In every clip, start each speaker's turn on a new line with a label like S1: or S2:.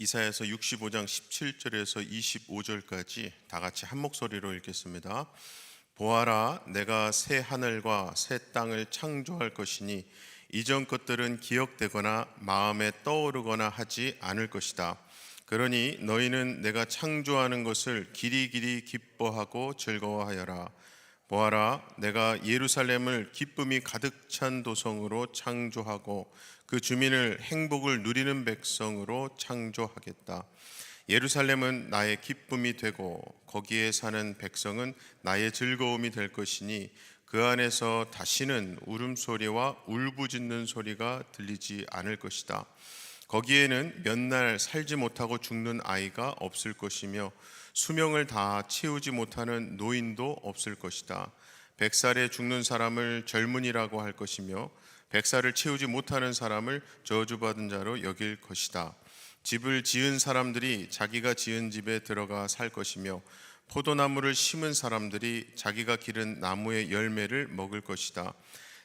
S1: 이사야서 65장 17절에서 25절까지 다 같이 한 목소리로 읽겠습니다. 보아라, 내가 새 하늘과 새 땅을 창조할 것이니 이전 것들은 기억되거나 마음에 떠오르거나 하지 않을 것이다. 그러니 너희는 내가 창조하는 것을 길이길이 기뻐하고 즐거워하여라. 보아라, 내가 예루살렘을 기쁨이 가득 찬 도성으로 창조하고 그 주민을 행복을 누리는 백성으로 창조하겠다. 예루살렘은 나의 기쁨이 되고 거기에 사는 백성은 나의 즐거움이 될 것이니 그 안에서 다시는 울음소리와 울부짖는 소리가 들리지 않을 것이다. 거기에는 몇 날 살지 못하고 죽는 아이가 없을 것이며 수명을 다 채우지 못하는 노인도 없을 것이다. 100살에 죽는 사람을 젊은이라고 할 것이며 100살을 채우지 못하는 사람을 저주받은 자로 여길 것이다. 집을 지은 사람들이 자기가 지은 집에 들어가 살 것이며 포도나무를 심은 사람들이 자기가 기른 나무의 열매를 먹을 것이다.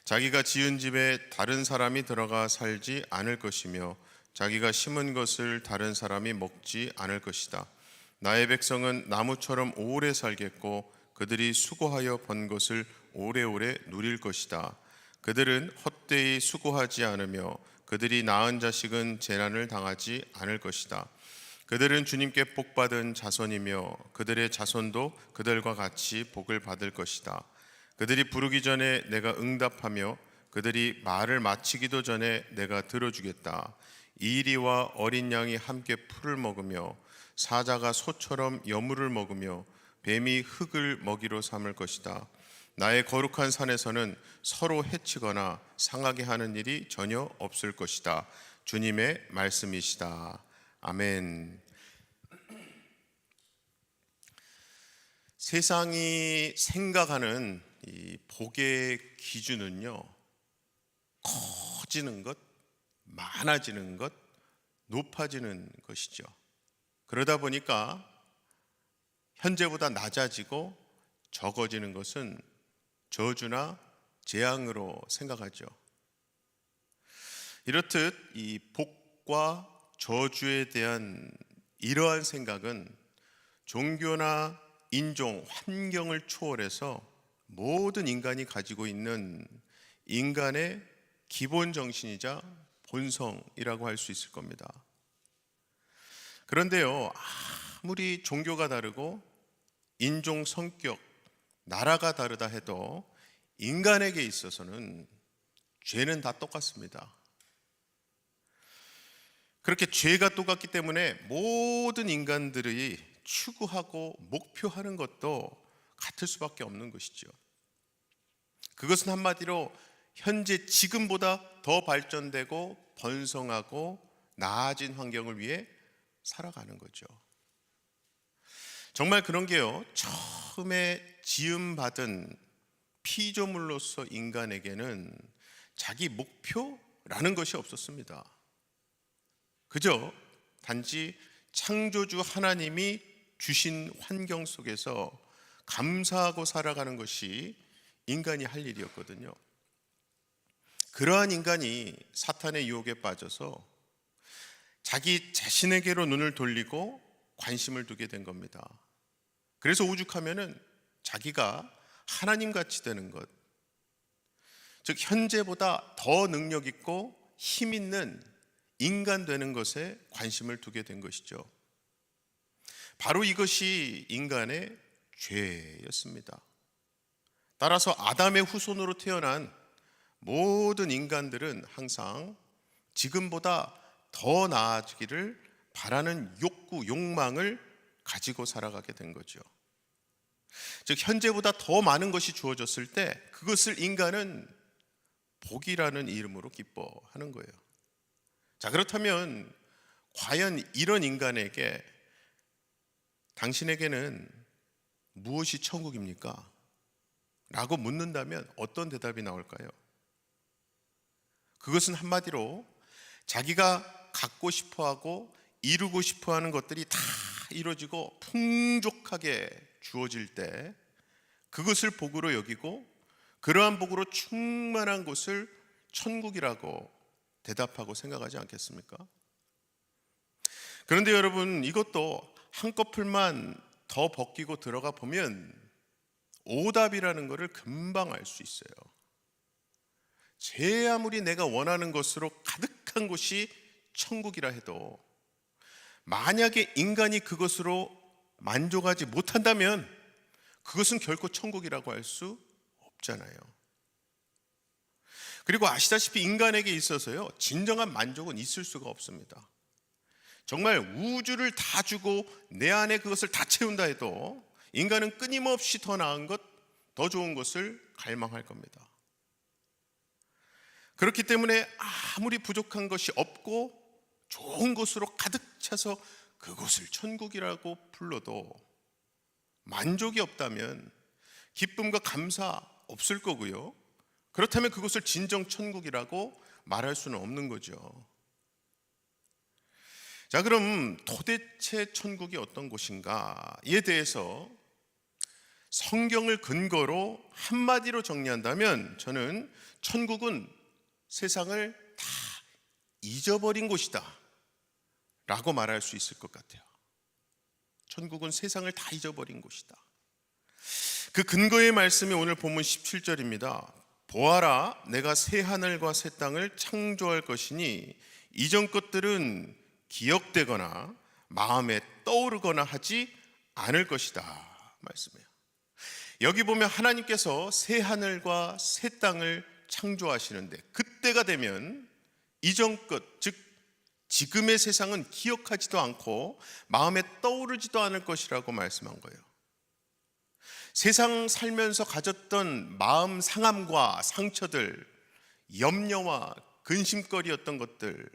S1: 자기가 지은 집에 다른 사람이 들어가 살지 않을 것이며 자기가 심은 것을 다른 사람이 먹지 않을 것이다. 나의 백성은 나무처럼 오래 살겠고 그들이 수고하여 번 것을 오래오래 누릴 것이다. 그들은 헛되이 수고하지 않으며 그들이 낳은 자식은 재난을 당하지 않을 것이다. 그들은 주님께 복받은 자손이며 그들의 자손도 그들과 같이 복을 받을 것이다. 그들이 부르기 전에 내가 응답하며 그들이 말을 마치기도 전에 내가 들어주겠다. 이리와 어린 양이 함께 풀을 먹으며 사자가 소처럼 여물을 먹으며 뱀이 흙을 먹이로 삼을 것이다. 나의 거룩한 산에서는 서로 해치거나 상하게 하는 일이 전혀 없을 것이다. 주님의 말씀이시다. 아멘. 세상이 생각하는 이 복의 기준은요, 커지는 것, 많아지는 것, 높아지는 것이죠. 그러다 보니까 현재보다 낮아지고 적어지는 것은 저주나 재앙으로 생각하죠. 이렇듯 이 복과 저주에 대한 이러한 생각은 종교나 인종, 환경을 초월해서 모든 인간이 가지고 있는 인간의 기본 정신이자 본성이라고 할 수 있을 겁니다. 그런데요, 아무리 종교가 다르고 인종, 성격, 나라가 다르다 해도 인간에게 있어서는 죄는 다 똑같습니다. 그렇게 죄가 똑같기 때문에 모든 인간들이 추구하고 목표하는 것도 같을 수밖에 없는 것이죠. 그것은 한마디로 현재 지금보다 더 발전되고 번성하고 나아진 환경을 위해 살아가는 거죠. 정말 그런 게요, 처음에 지음받은 피조물로서 인간에게는 자기 목표라는 것이 없었습니다. 그저 단지 창조주 하나님이 주신 환경 속에서 감사하고 살아가는 것이 인간이 할 일이었거든요. 그러한 인간이 사탄의 유혹에 빠져서 자기 자신에게로 눈을 돌리고 관심을 두게 된 겁니다. 그래서 오죽하면은 자기가 하나님같이 되는 것, 즉 현재보다 더 능력 있고 힘 있는 인간 되는 것에 관심을 두게 된 것이죠. 바로 이것이 인간의 죄였습니다. 따라서 아담의 후손으로 태어난 모든 인간들은 항상 지금보다 더 나아지기를 바라는 욕구, 욕망을 가지고 살아가게 된 거죠. 즉 현재보다 더 많은 것이 주어졌을 때 그것을 인간은 복이라는 이름으로 기뻐하는 거예요. 자, 그렇다면 과연 이런 인간에게 당신에게는 무엇이 천국입니까? 라고 묻는다면 어떤 대답이 나올까요? 그것은 한마디로 자기가 갖고 싶어하고 이루고 싶어하는 것들이 다 이루어지고 풍족하게 주어질 때 그것을 복으로 여기고 그러한 복으로 충만한 곳을 천국이라고 대답하고 생각하지 않겠습니까? 그런데 여러분, 이것도 한꺼풀만 더 벗기고 들어가 보면 오답이라는 것을 금방 알 수 있어요. 제 아무리 내가 원하는 것으로 가득한 곳이 천국이라 해도 만약에 인간이 그것으로 만족하지 못한다면 그것은 결코 천국이라고 할 수 없잖아요. 그리고 아시다시피 인간에게 있어서요, 진정한 만족은 있을 수가 없습니다. 정말 우주를 다 주고 내 안에 그것을 다 채운다 해도 인간은 끊임없이 더 나은 것, 더 좋은 것을 갈망할 겁니다. 그렇기 때문에 아무리 부족한 것이 없고 좋은 것으로 가득 차서 그것을 천국이라고 불러도 만족이 없다면 기쁨과 감사 없을 거고요. 그렇다면 그것을 진정 천국이라고 말할 수는 없는 거죠. 자, 그럼 도대체 천국이 어떤 곳인가에 대해서 성경을 근거로 한마디로 정리한다면 저는 천국은 세상을 다 잊어버린 곳이다 라고 말할 수 있을 것 같아요. 천국은 세상을 다 잊어버린 곳이다. 그 근거의 말씀이 오늘 본문 17절입니다. 보아라, 내가 새 하늘과 새 땅을 창조할 것이니 이전 것들은 기억되거나 마음에 떠오르거나 하지 않을 것이다 말씀이에요. 여기 보면 하나님께서 새 하늘과 새 땅을 창조하시는데 그때가 되면 이전 것, 즉 지금의 세상은 기억하지도 않고 마음에 떠오르지도 않을 것이라고 말씀한 거예요. 세상 살면서 가졌던 마음 상함과 상처들, 염려와 근심거리였던 것들,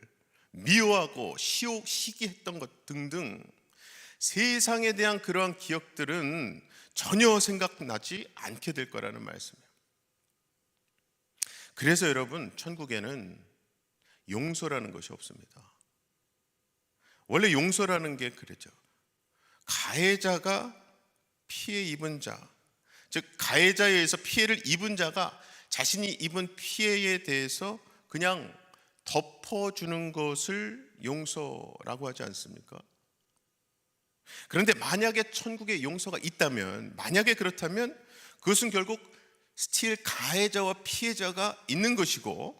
S1: 미워하고 시기했던 것 등등 세상에 대한 그러한 기억들은 전혀 생각나지 않게 될 거라는 말씀이에요. 그래서 여러분, 천국에는 용서라는 것이 없습니다. 원래 용서라는 게 그랬죠. 가해자가 피해 입은 자, 즉 가해자에 의해서 피해를 입은 자가 자신이 입은 피해에 대해서 그냥 덮어주는 것을 용서라고 하지 않습니까? 그런데 만약에 천국에 용서가 있다면, 만약에 그렇다면 그것은 결국 스틸 가해자와 피해자가 있는 것이고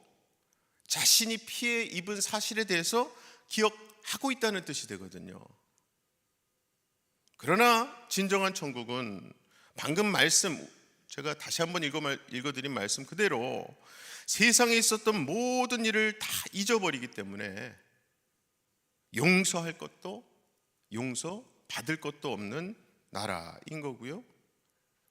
S1: 자신이 피해 입은 사실에 대해서 기억하고 있다는 뜻이 되거든요. 그러나 진정한 천국은 방금 말씀, 제가 다시 한번 읽어드린 말씀 그대로 세상에 있었던 모든 일을 다 잊어버리기 때문에 용서할 것도 용서받을 것도 없는 나라인 거고요.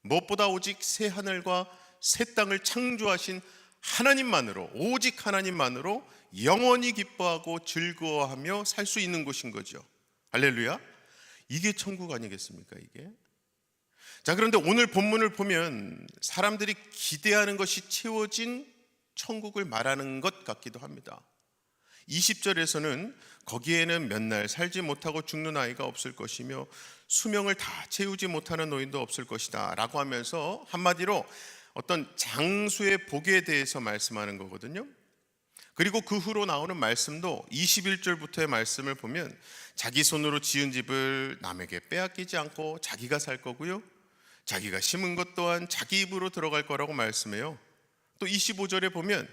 S1: 무엇보다 오직 새 하늘과 새 땅을 창조하신 하나님만으로, 오직 하나님만으로 영원히 기뻐하고 즐거워하며 살 수 있는 곳인 거죠. 할렐루야. 이게 천국 아니겠습니까, 이게? 자, 그런데 오늘 본문을 보면 사람들이 기대하는 것이 채워진 천국을 말하는 것 같기도 합니다. 20절에서는 거기에는 몇 날 살지 못하고 죽는 아이가 없을 것이며 수명을 다 채우지 못하는 노인도 없을 것이다 라고 하면서 한마디로 어떤 장수의 복에 대해서 말씀하는 거거든요. 그리고 그 후로 나오는 말씀도 21절부터의 말씀을 보면 자기 손으로 지은 집을 남에게 빼앗기지 않고 자기가 살 거고요, 자기가 심은 것 또한 자기 입으로 들어갈 거라고 말씀해요. 또 25절에 보면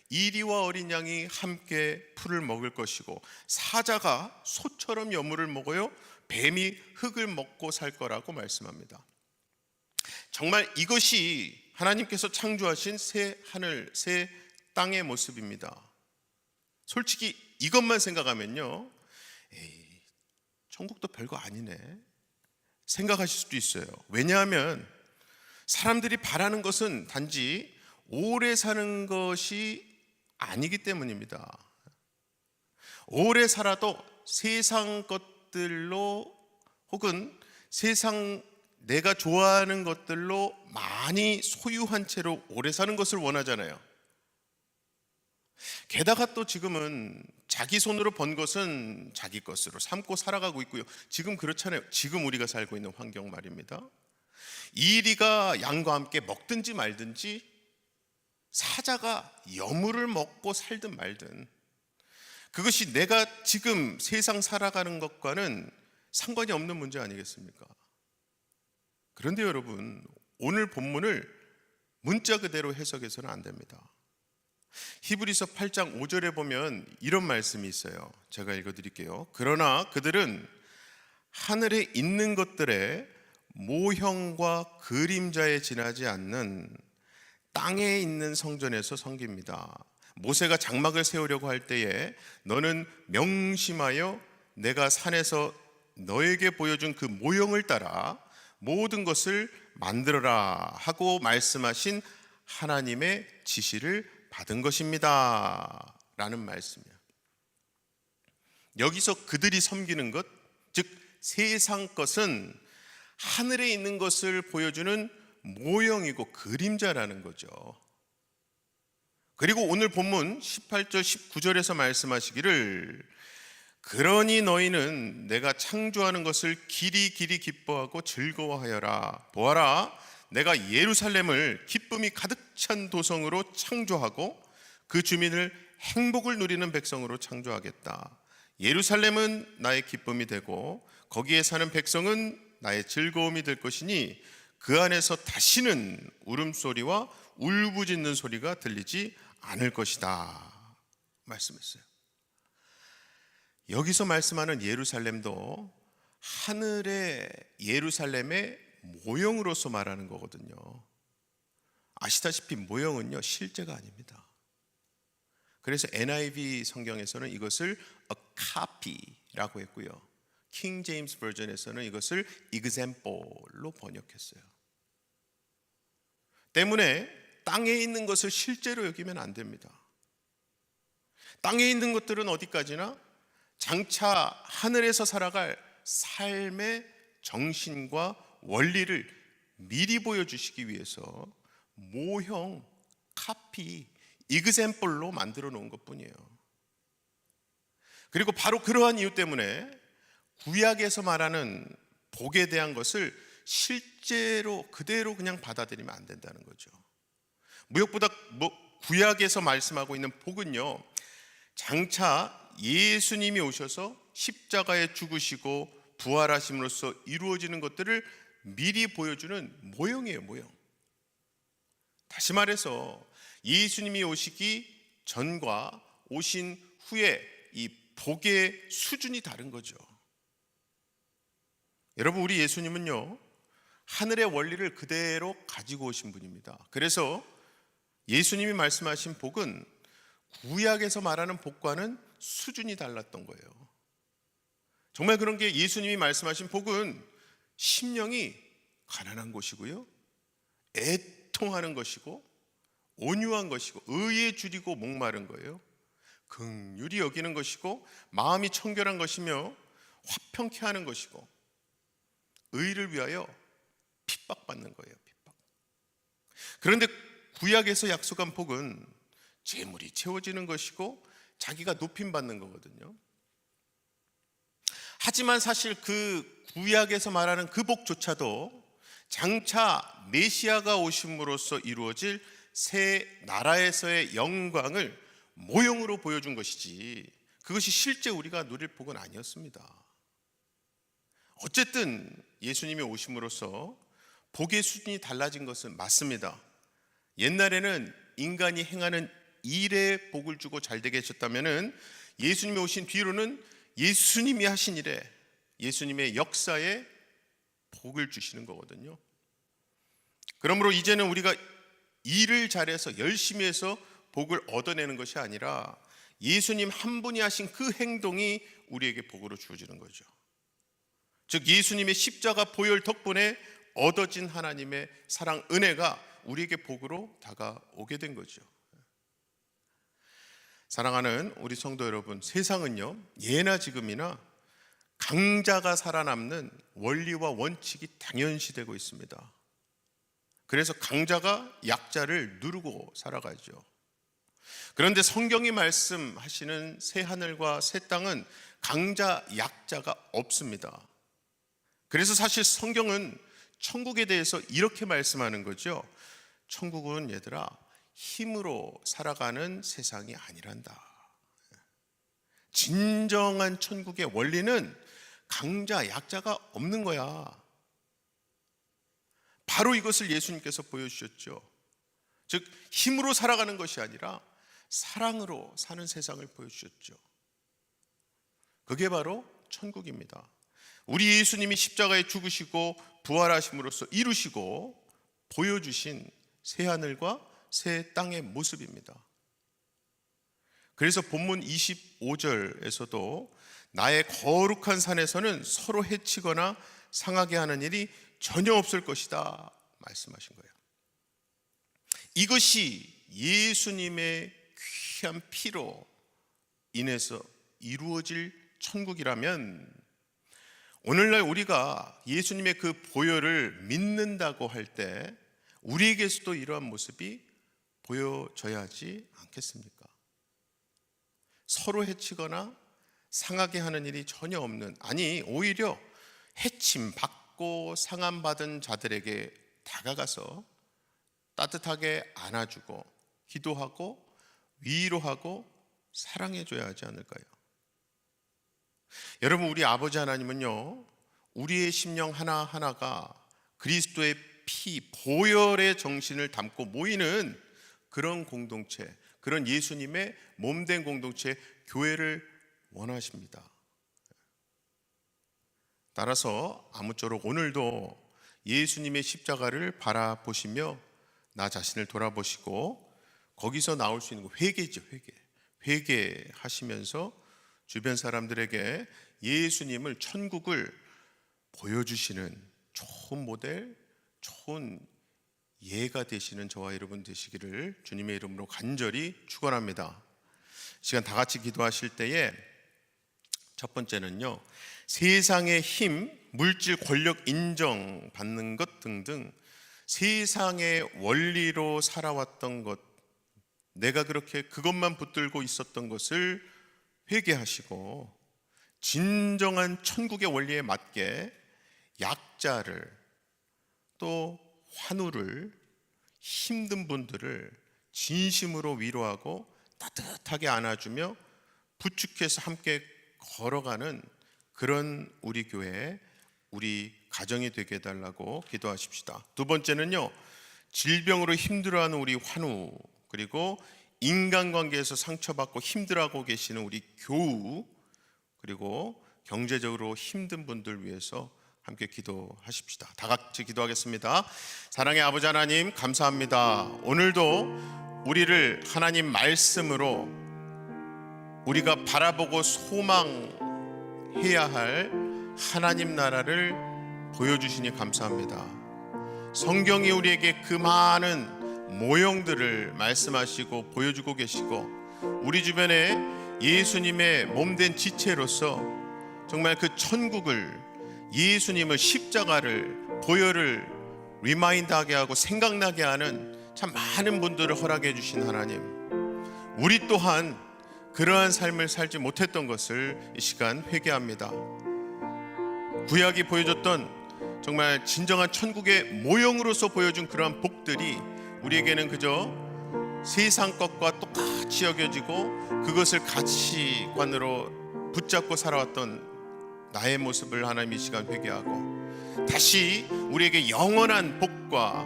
S1: 이리와 어린 양이 함께 풀을 먹을 것이고 사자가 소처럼 여물을 먹어요, 뱀이 흙을 먹고 살 거라고 말씀합니다. 정말 이것이 하나님께서 창조하신 새 하늘, 새 땅의 모습입니다. 솔직히 이것만 생각하면요, 에이, 천국도 별거 아니네 생각하실 수도 있어요. 왜냐하면 사람들이 바라는 것은 단지 오래 사는 것이 아니기 때문입니다. 오래 살아도 세상 것들로 혹은 세상 내가 좋아하는 것들로 많이 소유한 채로 오래 사는 것을 원하잖아요. 게다가 또 지금은 자기 손으로 번 것은 자기 것으로 삼고 살아가고 있고요. 지금 그렇잖아요. 지금 우리가 살고 있는 환경 말입니다. 이리가 양과 함께 먹든지 말든지 사자가 여물을 먹고 살든 말든 그것이 내가 지금 세상 살아가는 것과는 상관이 없는 문제 아니겠습니까? 그런데 여러분, 오늘 본문을 문자 그대로 해석해서는 안 됩니다. 히브리서 8장 5절에 보면 이런 말씀이 있어요. 제가 읽어드릴게요. 그러나 그들은 하늘에 있는 것들의 모형과 그림자에 지나지 않는 땅에 있는 성전에서 섬깁니다. 모세가 장막을 세우려고 할 때에 너는 명심하여 내가 산에서 너에게 보여준 그 모형을 따라 모든 것을 만들어라 하고 말씀하신 하나님의 지시를 받은 것입니다 라는 말씀이에요. 여기서 그들이 섬기는 것, 즉 세상 것은 하늘에 있는 것을 보여주는 모형이고 그림자라는 거죠. 그리고 오늘 본문 18절 19절에서 말씀하시기를 그러니 너희는 내가 창조하는 것을 길이 기뻐하고 즐거워하여라. 보아라, 내가 예루살렘을 기쁨이 가득 찬 도성으로 창조하고 그 주민을 행복을 누리는 백성으로 창조하겠다. 예루살렘은 나의 기쁨이 되고 거기에 사는 백성은 나의 즐거움이 될 것이니 그 안에서 다시는 울음소리와 울부짖는 소리가 들리지 않을 것이다 말씀했어요. 여기서 말씀하는 예루살렘도 하늘의 예루살렘의 모형으로서 말하는 거거든요. 아시다시피 모형은요 실제가 아닙니다. 그래서 NIV 성경에서는 이것을 a copy라고 했고요, 킹 제임스 버전에서는 이것을 example로 번역했어요. 때문에 땅에 있는 것을 실제로 여기면 안 됩니다. 땅에 있는 것들은 어디까지나 장차 하늘에서 살아갈 삶의 정신과 원리를 미리 보여주시기 위해서 모형, 카피, example로 만들어 놓은 것뿐이에요. 그리고 바로 그러한 이유 때문에 구약에서 말하는 복에 대한 것을 실제로 그대로 그냥 받아들이면 안 된다는 거죠. 무엇보다 구약에서 말씀하고 있는 복은요, 장차 예수님이 오셔서 십자가에 죽으시고 부활하심으로써 이루어지는 것들을 미리 보여주는 모형이에요, 모형. 다시 말해서 예수님이 오시기 전과 오신 후에 이 복의 수준이 다른 거죠. 여러분, 우리 예수님은요 하늘의 원리를 그대로 가지고 오신 분입니다. 그래서 예수님이 말씀하신 복은 구약에서 말하는 복과는 수준이 달랐던 거예요. 정말 그런 게 예수님이 말씀하신 복은 심령이 가난한 것이고요, 애통하는 것이고, 온유한 것이고, 의에 줄이고 목마른 거예요. 긍휼히 여기는 것이고, 마음이 청결한 것이며 화평케 하는 것이고, 의를 위하여 핍박받는 거예요, 핍박. 그런데 구약에서 약속한 복은 재물이 채워지는 것이고 자기가 높임받는 거거든요. 하지만 사실 그 구약에서 말하는 그 복조차도 장차 메시아가 오심으로써 이루어질 새 나라에서의 영광을 모형으로 보여준 것이지 그것이 실제 우리가 누릴 복은 아니었습니다. 어쨌든 예수님이 오심으로써 복의 수준이 달라진 것은 맞습니다. 옛날에는 인간이 행하는 일에 복을 주고 잘되게 하셨다면 예수님이 오신 뒤로는 예수님이 하신 일에, 예수님의 역사에 복을 주시는 거거든요. 그러므로 이제는 우리가 일을 잘해서 열심히 해서 복을 얻어내는 것이 아니라 예수님 한 분이 하신 그 행동이 우리에게 복으로 주어지는 거죠. 즉 예수님의 십자가 보혈 덕분에 얻어진 하나님의 사랑 은혜가 우리에게 복으로 다가오게 된 거죠. 사랑하는 우리 성도 여러분, 세상은요 예나 지금이나 강자가 살아남는 원리와 원칙이 당연시되고 있습니다. 그래서 강자가 약자를 누르고 살아가죠. 그런데 성경이 말씀하시는 새 하늘과 새 땅은 강자 약자가 없습니다. 그래서 사실 성경은 천국에 대해서 이렇게 말씀하는 거죠. 천국은 얘들아 힘으로 살아가는 세상이 아니란다. 진정한 천국의 원리는 강자, 약자가 없는 거야. 바로 이것을 예수님께서 보여주셨죠. 즉 힘으로 살아가는 것이 아니라 사랑으로 사는 세상을 보여주셨죠. 그게 바로 천국입니다. 우리 예수님이 십자가에 죽으시고 부활하심으로써 이루시고 보여주신 새하늘과 새 땅의 모습입니다. 그래서 본문 25절에서도 나의 거룩한 산에서는 서로 해치거나 상하게 하는 일이 전혀 없을 것이다 말씀하신 거예요. 이것이 예수님의 귀한 피로 인해서 이루어질 천국이라면 오늘날 우리가 예수님의 그 보혈을 믿는다고 할 때 우리에게서도 이러한 모습이 보여져야 하지 않겠습니까? 서로 해치거나 상하게 하는 일이 전혀 없는, 아니 오히려 해침 받고 상함 받은 자들에게 다가가서 따뜻하게 안아주고 기도하고 위로하고 사랑해줘야 하지 않을까요? 여러분, 우리 아버지 하나님은요, 우리의 심령 하나하나가 그리스도의 피, 보혈의 정신을 담고 모이는 그런 공동체, 그런 예수님의 몸된 공동체, 교회를 원하십니다. 따라서 아무쪼록 오늘도 예수님의 십자가를 바라보시며 나 자신을 돌아보시고 거기서 나올 수 있는 거 회개죠. 회개하시면서 주변 사람들에게 예수님을, 천국을 보여주시는 좋은 모델, 좋은 예가 되시는 저와 여러분 되시기를 주님의 이름으로 간절히 축원합니다. 시간 다 같이 기도하실 때에 첫 번째는요, 세상의 힘, 물질, 권력 인정받는 것 등등 세상의 원리로 살아왔던 것, 내가 그렇게 그것만 붙들고 있었던 것을 회개하시고 진정한 천국의 원리에 맞게 약자를, 또 환우를, 힘든 분들을 진심으로 위로하고 따뜻하게 안아주며 부축해서 함께 걸어가는 그런 우리 교회, 우리 가정이 되게 해달라고 기도하십시다. 두 번째는요, 질병으로 힘들어하는 우리 환우, 그리고 인간관계에서 상처받고 힘들어하고 계시는 우리 교우, 그리고 경제적으로 힘든 분들 위해서 함께 기도하십시다. 다 같이 기도하겠습니다. 사랑의 아버지 하나님, 감사합니다. 오늘도 우리를 하나님 말씀으로 우리가 바라보고 소망해야 할 하나님 나라를 보여주시니 감사합니다. 성경이 우리에게 그 많은 모형들을 말씀하시고 보여주고 계시고 우리 주변에 예수님의 몸된 지체로서 정말 그 천국을, 예수님을, 십자가를, 보혈을 리마인드하게 하고 생각나게 하는 참 많은 분들을 허락해 주신 하나님, 우리 또한 그러한 삶을 살지 못했던 것을 이 시간 회개합니다. 구약이 보여줬던 정말 진정한 천국의 모형으로서 보여준 그러한 복들이 우리에게는 그저 세상 것과 똑같이 여겨지고 그것을 가치관으로 붙잡고 살아왔던 나의 모습을 하나님 이 시간 회개하고 다시 우리에게 영원한 복과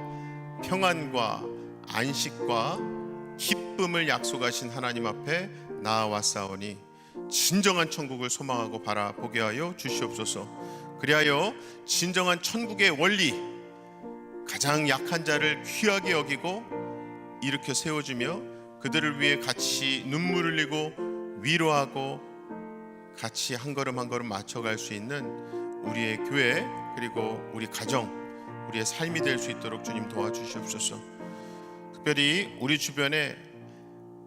S1: 평안과 안식과 기쁨을 약속하신 하나님 앞에 나아왔사오니 진정한 천국을 소망하고 바라보게 하여 주시옵소서. 그리하여 진정한 천국의 원리, 가장 약한 자를 귀하게 여기고 일으켜 세워주며 그들을 위해 같이 눈물을 흘리고 위로하고 같이 한 걸음 한 걸음 맞춰갈 수 있는 우리의 교회, 그리고 우리 가정, 우리의 삶이 될 수 있도록 주님 도와주시옵소서. 특별히 우리 주변에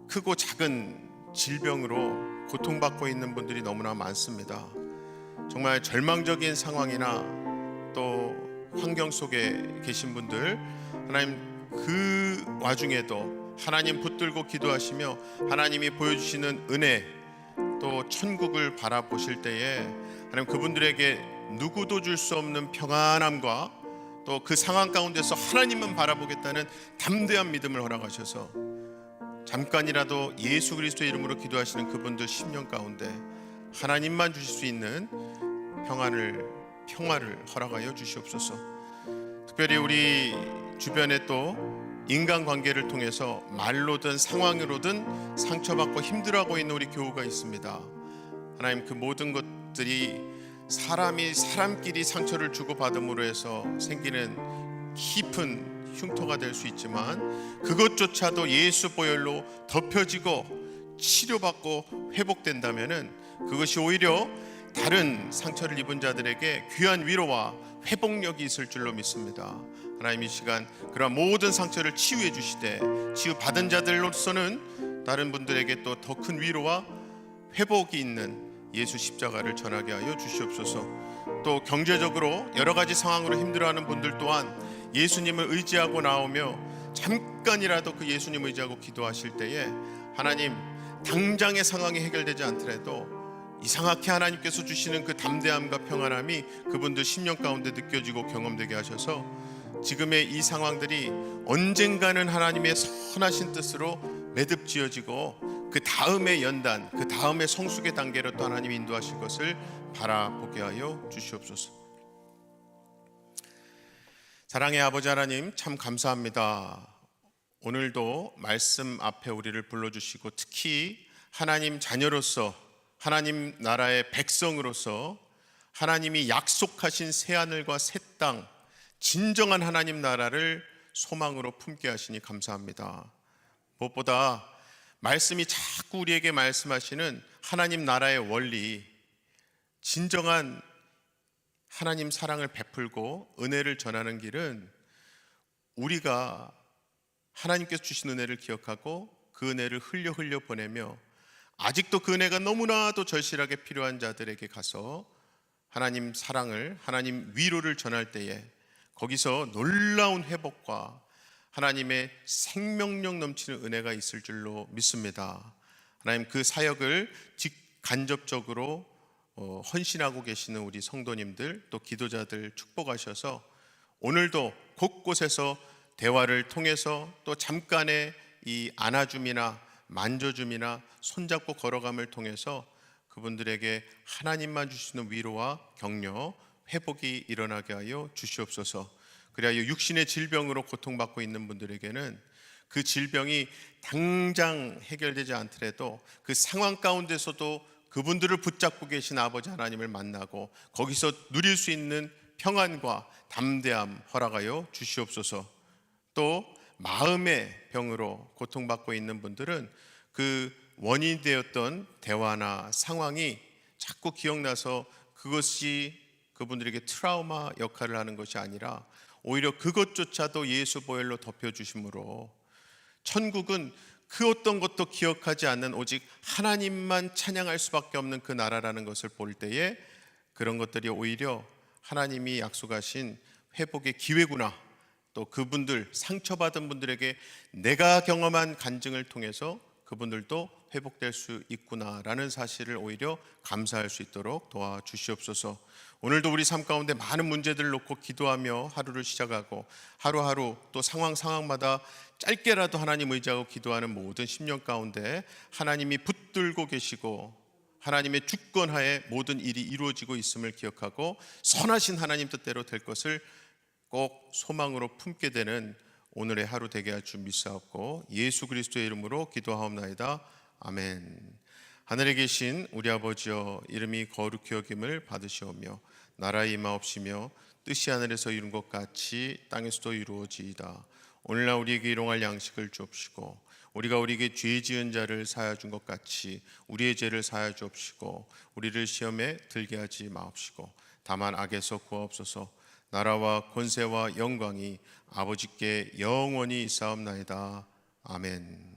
S1: 크고 작은 질병으로 고통받고 있는 분들이 너무나 많습니다. 정말 절망적인 상황이나 또 환경 속에 계신 분들, 하나님 그 와중에도 하나님 붙들고 기도하시며 하나님이 보여주시는 은혜, 또 천국을 바라보실 때에 하나님 그분들에게 누구도 줄 수 없는 평안함과 또 그 상황 가운데서 하나님만 바라보겠다는 담대한 믿음을 허락하셔서 잠깐이라도 예수 그리스도의 이름으로 기도하시는 그분들 심령 가운데 하나님만 주실 수 있는 평화를 허락하여 주시옵소서. 특별히 우리 주변에 또 인간관계를 통해서 말로든 상황으로든 상처받고 힘들어하고 있는 우리 교우가 있습니다. 하나님, 그 모든 것들이 사람이 사람끼리 상처를 주고받음으로 해서 생기는 깊은 흉터가 될 수 있지만, 그것조차도 예수 보혈로 덮여지고 치료받고 회복된다면은 그것이 오히려 다른 상처를 입은 자들에게 귀한 위로와 회복력이 있을 줄로 믿습니다. 하나님, 이 시간 그러한 모든 상처를 치유해 주시되 치유받은 자들로서는 다른 분들에게 또 더 큰 위로와 회복이 있는 예수 십자가를 전하게 하여 주시옵소서. 또 경제적으로 여러 가지 상황으로 힘들어하는 분들 또한 예수님을 의지하고 나오며 잠깐이라도 그 예수님 의지하고 기도하실 때에 하나님, 당장의 상황이 해결되지 않더라도 이상하게 하나님께서 주시는 그 담대함과 평안함이 그분들 심령 가운데 느껴지고 경험되게 하셔서 지금의 이 상황들이 언젠가는 하나님의 선하신 뜻으로 매듭지어지고 그 다음의 연단, 그 다음의 성숙의 단계로 또 하나님이 인도하실 것을 바라보게 하여 주시옵소서. 사랑의 아버지 하나님, 참 감사합니다. 오늘도 말씀 앞에 우리를 불러주시고 특히 하나님 자녀로서, 하나님 나라의 백성으로서 하나님이 약속하신 새하늘과 새 땅, 진정한 하나님 나라를 소망으로 품게 하시니 감사합니다. 무엇보다 말씀이 자꾸 우리에게 말씀하시는 하나님 나라의 원리, 진정한 하나님 사랑을 베풀고 은혜를 전하는 길은 우리가 하나님께서 주신 은혜를 기억하고 그 은혜를 흘려 보내며 아직도 그 은혜가 너무나도 절실하게 필요한 자들에게 가서 하나님 사랑을, 하나님 위로를 전할 때에 거기서 놀라운 회복과 하나님의 생명력 넘치는 은혜가 있을 줄로 믿습니다. 하나님, 그 사역을 간접적으로 헌신하고 계시는 우리 성도님들 또 기도자들 축복하셔서 오늘도 곳곳에서 대화를 통해서 또 잠깐의 이 안아줌이나 만져줌이나 손잡고 걸어감을 통해서 그분들에게 하나님만 주시는 위로와 격려, 회복이 일어나게 하여 주시옵소서. 그리하여 육신의 질병으로 고통받고 있는 분들에게는 그 질병이 당장 해결되지 않더라도 그 상황 가운데서도 그분들을 붙잡고 계신 아버지 하나님을 만나고 거기서 누릴 수 있는 평안과 담대함 허락하여 주시옵소서. 또 마음의 병으로 고통받고 있는 분들은 그 원인이 되었던 대화나 상황이 자꾸 기억나서 그것이 그분들에게 트라우마 역할을 하는 것이 아니라 오히려 그것조차도 예수 보혈로 덮여주심으로 천국은 그 어떤 것도 기억하지 않는 오직 하나님만 찬양할 수밖에 없는 그 나라라는 것을 볼 때에 그런 것들이 오히려 하나님이 약속하신 회복의 기회구나, 또 그분들 상처받은 분들에게 내가 경험한 간증을 통해서 그분들도 회복될 수 있구나라는 사실을 오히려 감사할 수 있도록 도와주시옵소서. 오늘도 우리 삶 가운데 많은 문제들을 놓고 기도하며 하루를 시작하고 하루하루 또 상황마다 짧게라도 하나님 의지하고 기도하는 모든 심령 가운데 하나님이 붙들고 계시고 하나님의 주권하에 모든 일이 이루어지고 있음을 기억하고 선하신 하나님 뜻대로 될 것을 꼭 소망으로 품게 되는 오늘의 하루 되게 할 줄 믿사옵고 예수 그리스도의 이름으로 기도하옵나이다. 아멘. 하늘에 계신 우리 아버지여, 이름이 거룩히 여김을 받으시오며 나라의 임하옵시며 뜻이 하늘에서 이룬 것 같이 땅에서도 이루어지이다. 오늘날 우리에게 일용할 양식을 주옵시고 우리가 우리에게 죄 지은 자를 사하여 준 것 같이 우리의 죄를 사하여 주옵시고 우리를 시험에 들게 하지 마옵시고 다만 악에서 구하옵소서. 나라와 권세와 영광이 아버지께 영원히 있사옵나이다. 아멘.